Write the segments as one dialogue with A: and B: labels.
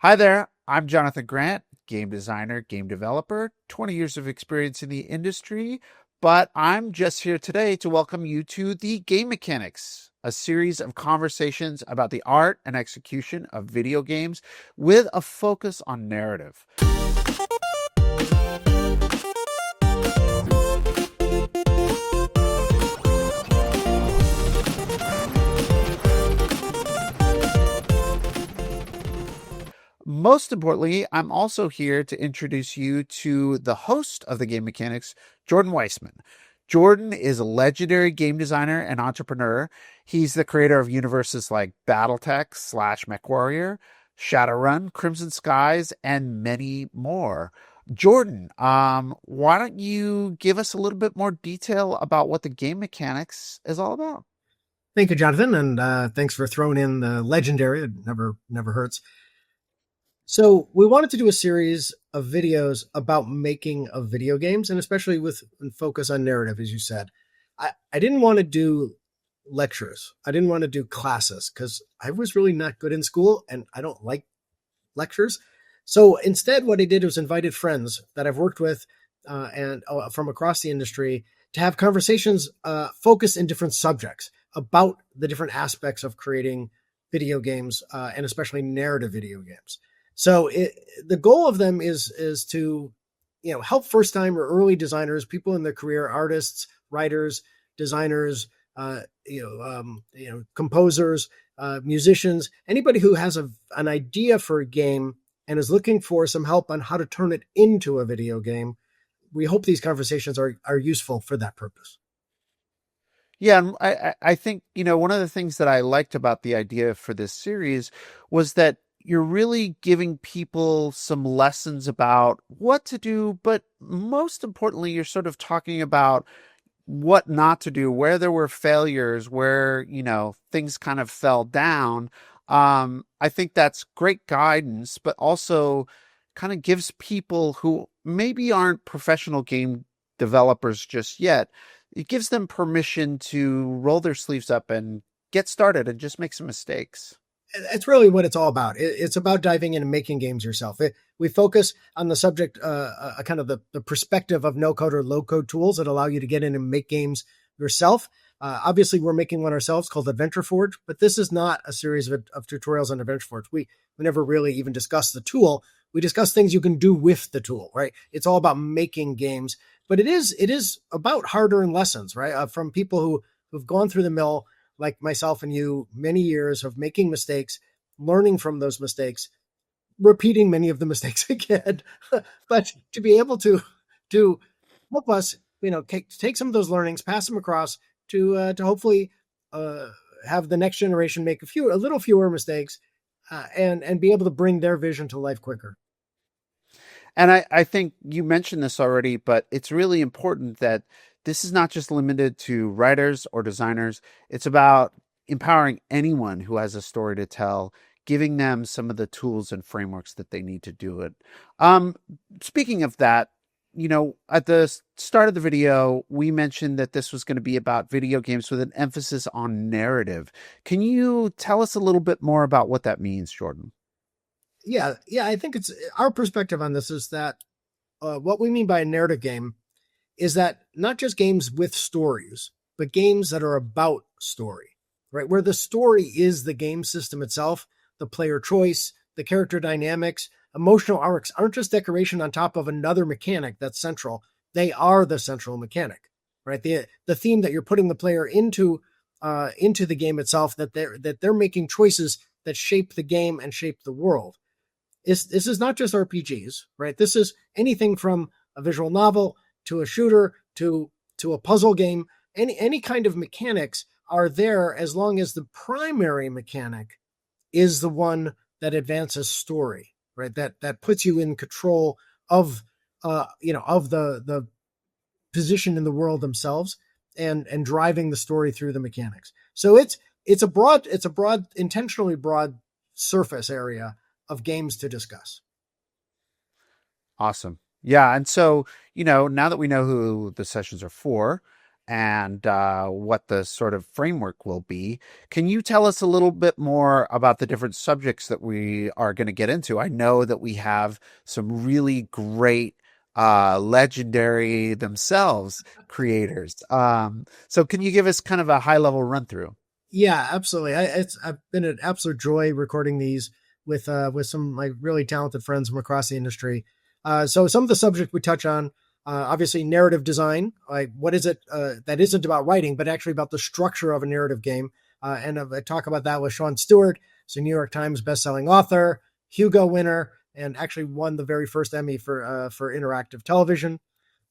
A: Hi there, I'm Jonathan Grant, game designer, game developer, 20 years of experience in the industry, but I'm just here today to welcome you to the Game Mechanics, a series of conversations about the art and execution of video games with a focus on narrative. Most importantly, I'm also here to introduce you to the host of the Game Mechanics, Jordan Weisman. Jordan is a legendary game designer and entrepreneur. He's the creator of universes like Battletech slash MechWarrior, Shadowrun, Crimson Skies, and many more. Jordan, why don't you give us a little bit more detail about what the Game Mechanics is all about?
B: Thank you, Jonathan, and thanks for throwing in the legendary. It never hurts. So we wanted to do a series of videos about making of video games, and especially with focus on narrative, as you said. I didn't want to do lectures. I didn't want to do classes because I was really not good in school, and I don't like lectures. So instead, what I did was invited friends that I've worked with and from across the industry to have conversations focused in different subjects about the different aspects of creating video games and especially narrative video games. So the goal of them is to help first time or early designers, people in their career, artists, writers, designers, composers, musicians, anybody who has an idea for a game and is looking for some help on how to turn it into a video game. We hope these conversations are useful for that purpose.
A: Yeah, and I think, one of the things that I liked about the idea for this series was that you're really giving people some lessons about what to do, but most importantly, you're sort of talking about what not to do, where there were failures, where, things kind of fell down. I think that's great guidance, but also kind of gives people who maybe aren't professional game developers just yet, it gives them permission to roll their sleeves up and get started and just make some mistakes.
B: It's really what it's all about. It's about diving in and making games yourself. We focus on the subject, kind of the perspective of no code or low code tools that allow you to get in and make games yourself. Obviously, we're making one ourselves called Adventure Forge, but this is not a series of tutorials on Adventure Forge. We never really even discuss the tool. We discuss things you can do with the tool, right? It's all about making games, but it is about hard-earned lessons, right? From people who've gone through the mill, like myself and you, many years of making mistakes, learning from those mistakes, repeating many of the mistakes again, but to be able to help us, take some of those learnings, pass them across to hopefully have the next generation make a little fewer mistakes, and be able to bring their vision to life quicker.
A: And I think you mentioned this already, but it's really important that this is not just limited to writers or designers. It's about empowering anyone who has a story to tell, giving them some of the tools and frameworks that they need to do it. Speaking of that, at the start of the video, we mentioned that this was going to be about video games with an emphasis on narrative. Can you tell us a little bit more about what that means, Jordan?
B: Yeah. I think it's our perspective on this is that what we mean by a narrative game is that not just games with stories, but games that are about story, right? Where the story is the game system itself, the player choice, the character dynamics, emotional arcs aren't just decoration on top of another mechanic that's central. They are the central mechanic, right? The theme that you're putting the player into the game itself, that they're making choices that shape the game and shape the world. This is not just RPGs, right? This is anything from a visual novel to a shooter to a puzzle game. Any kind of mechanics are there as long as the primary mechanic is the one that advances story, right? That puts you in control of of the position in the world themselves and driving the story through the mechanics. So it's a broad intentionally broad surface area of games to discuss.
A: Awesome. Yeah. And so, now that we know who the sessions are for, and what the sort of framework will be. Can you tell us a little bit more about the different subjects that we are going to get into? I know that we have some really great, legendary themselves creators. So can you give us kind of a high level run through?
B: Yeah, absolutely. I've been an absolute joy recording these with some of my really talented friends from across the industry. So some of the subjects we touch on, obviously narrative design. Like what is it that isn't about writing, but actually about the structure of a narrative game. And I talk about that with Sean Stewart, so New York Times bestselling author, Hugo winner, and actually won the very first Emmy for interactive television.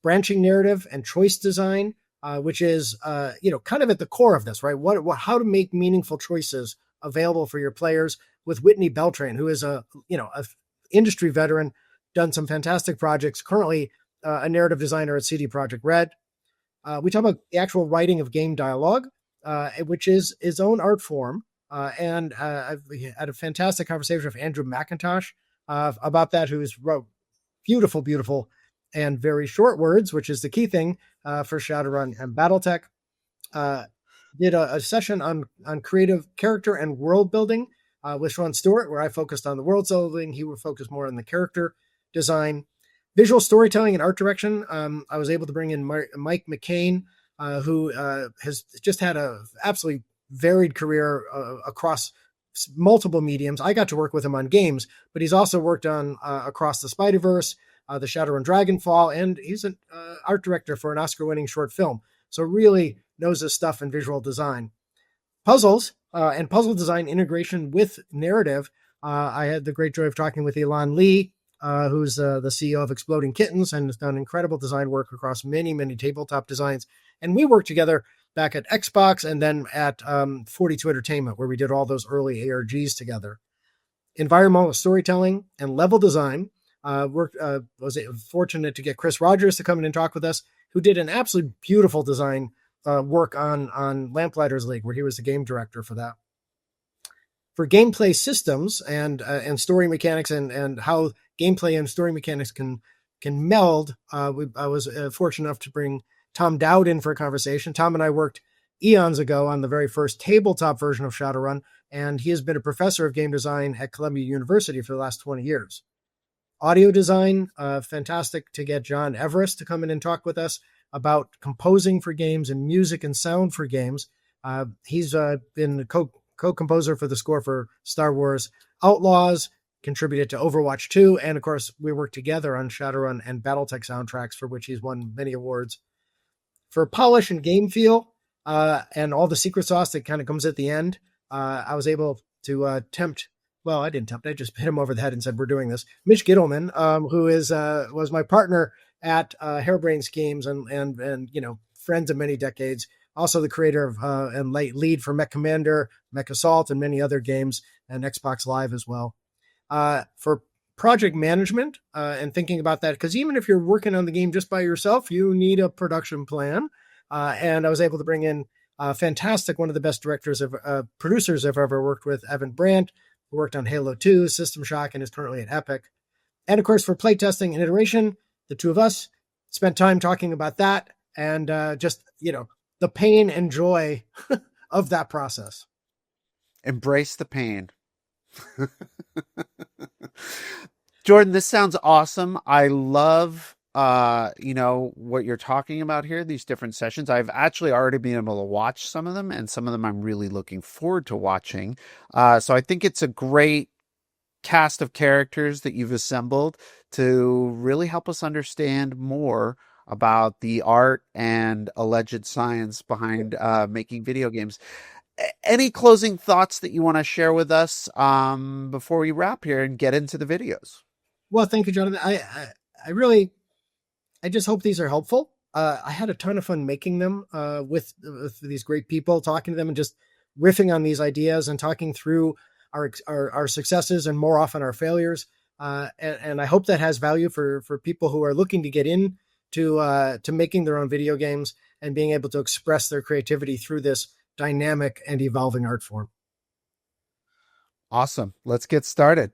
B: Branching narrative and choice design, which is kind of at the core of this, right? What how to make meaningful choices available for your players with Whitney Beltran, who is a industry veteran, done some fantastic projects. Currently, a narrative designer at CD Projekt Red. We talk about the actual writing of game dialogue, which is its own art form. And I've had a fantastic conversation with Andrew McIntosh about that, who's wrote beautiful, beautiful, and very short words, which is the key thing for Shadowrun and BattleTech. Uh, did a session on creative character and world building with Sean Stewart, where I focused on the world building. He would focus more on the character design, visual storytelling, and art direction. I was able to bring in Mike McCain, who has just had a absolutely varied career across multiple mediums. I got to work with him on games, but he's also worked on Across the Spider-Verse, the Shadowrun Dragonfall, and he's an art director for an Oscar-winning short film. So really knows his stuff in visual design. Puzzles and puzzle design integration with narrative. I had the great joy of talking with Elan Lee, who's the CEO of Exploding Kittens and has done incredible design work across many, many tabletop designs. And we worked together back at Xbox and then at 42 Entertainment, where we did all those early ARGs together. Environmental storytelling and level design. Was fortunate to get Chris Rogers to come in and talk with us, who did an absolutely beautiful design work on Lamplighters League, where he was the game director for that. For gameplay systems and story mechanics and how gameplay and story mechanics can meld, I was fortunate enough to bring Tom Dowd in for a conversation. Tom and I worked eons ago on the very first tabletop version of Shadowrun, and he has been a professor of game design at Columbia University for the last 20 years. Audio design, fantastic to get John Everest to come in and talk with us about composing for games and music and sound for games. He's been co-composer for the score for Star Wars Outlaws, contributed to Overwatch 2, and of course, we worked together on Shadowrun and BattleTech soundtracks, for which he's won many awards. For polish and game feel, and all the secret sauce that kind of comes at the end, I was able to tempt. Well, I didn't tempt. I just hit him over the head and said, "We're doing this." Mitch Gittleman, who was my partner at Harebrained Schemes and friends of many decades. Also the creator of and lead for Mech Commander, Mech Assault, and many other games, and Xbox Live as well. For project management and thinking about that, because even if you're working on the game just by yourself, you need a production plan. And I was able to bring in fantastic, one of the best producers I've ever worked with, Evan Brandt, who worked on Halo 2, System Shock, and is currently at Epic. And of course, for playtesting and iteration, the two of us spent time talking about that and the pain and joy of that process.
A: Embrace the pain. Jordan, this sounds awesome. I love what you're talking about here, these different sessions. I've actually already been able to watch some of them, and some of them I'm really looking forward to watching. So I think it's a great cast of characters that you've assembled to really help us understand more about the art and alleged science behind making video games. Any closing thoughts that you want to share with us before we wrap here and get into the videos?
B: Well, thank you, Jonathan. I just hope these are helpful. I had a ton of fun making them with these great people, talking to them and just riffing on these ideas and talking through our successes and more often our failures. And I hope that has value for people who are looking to get in to making their own video games and being able to express their creativity through this dynamic and evolving art form.
A: Awesome. Let's get started.